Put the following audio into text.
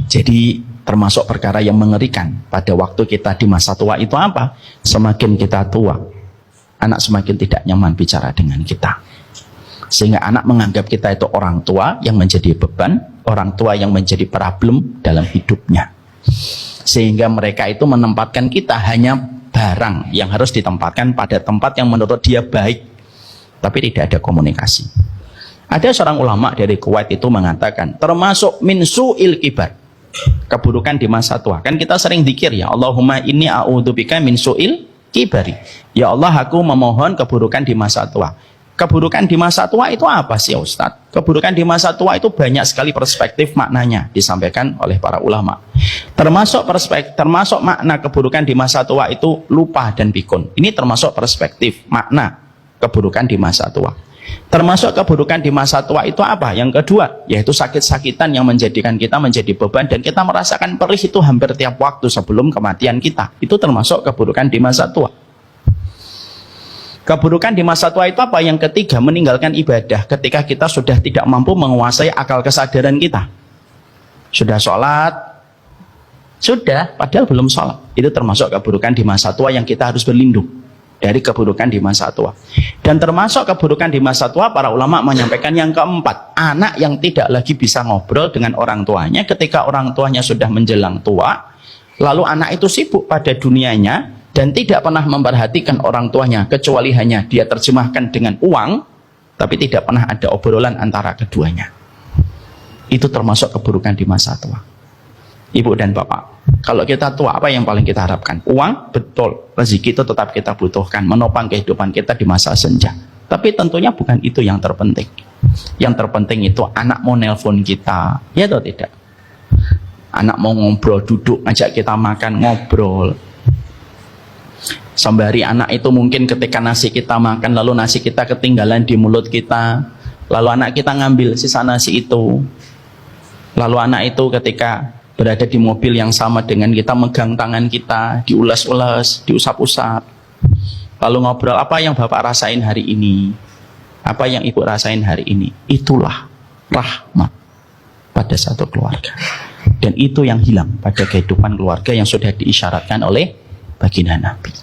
Jadi termasuk perkara yang mengerikan pada waktu kita di masa tua itu apa? Semakin kita tua, anak semakin tidak nyaman bicara dengan kita. Sehingga anak menganggap kita itu orang tua yang menjadi beban, orang tua yang menjadi problem dalam hidupnya. Sehingga mereka itu menempatkan kita hanya barang yang harus ditempatkan pada tempat yang menurut dia baik, tapi tidak ada komunikasi. Ada seorang ulama dari Kuwait itu mengatakan, termasuk min su'il kibar, keburukan di masa tua. Kan kita sering zikir ya, Allahumma inni a'udzubika min su'il kibari. Ya Allah, aku memohon keburukan di masa tua. Keburukan di masa tua itu apa sih Ustadz? Keburukan di masa tua itu banyak sekali perspektif maknanya disampaikan oleh para ulama. Termasuk makna keburukan di masa tua itu lupa dan pikun. Ini termasuk perspektif makna keburukan di masa tua. Termasuk keburukan di masa tua itu apa? Yang kedua, yaitu sakit-sakitan yang menjadikan kita menjadi beban dan kita merasakan perih itu hampir tiap waktu sebelum kematian kita. Itu termasuk keburukan di masa tua. Keburukan di masa tua itu apa? Yang ketiga, meninggalkan ibadah ketika kita sudah tidak mampu menguasai akal kesadaran kita. Sudah sholat, sudah, padahal belum sholat. Itu termasuk keburukan di masa tua yang kita harus berlindung dari keburukan di masa tua. Dan termasuk keburukan di masa tua, para ulama menyampaikan yang keempat, anak yang tidak lagi bisa ngobrol dengan orang tuanya ketika orang tuanya sudah menjelang tua, lalu anak itu sibuk pada dunianya dan tidak pernah memperhatikan orang tuanya kecuali hanya dia terjemahkan dengan uang, tapi tidak pernah ada obrolan antara keduanya. Itu termasuk keburukan di masa tua. Ibu dan bapak, kalau kita tua apa yang paling kita harapkan? Uang, betul. Rezeki itu tetap kita butuhkan, menopang kehidupan kita di masa senja. Tapi tentunya bukan itu yang terpenting. Yang terpenting itu anak mau nelpon kita, ya atau tidak? Anak mau ngobrol, duduk, ngajak kita makan, ngobrol. Sembari anak itu mungkin ketika nasi kita makan, lalu nasi kita ketinggalan di mulut kita, lalu anak kita ngambil sisa nasi itu, lalu anak itu ketika berada di mobil yang sama dengan kita megang tangan kita, diulas-ulas, diusap-usap, lalu ngobrol, apa yang bapak rasain hari ini, apa yang ibu rasain hari ini. Itulah rahmat pada satu keluarga, dan itu yang hilang pada kehidupan keluarga yang sudah diisyaratkan oleh baginda Nabi.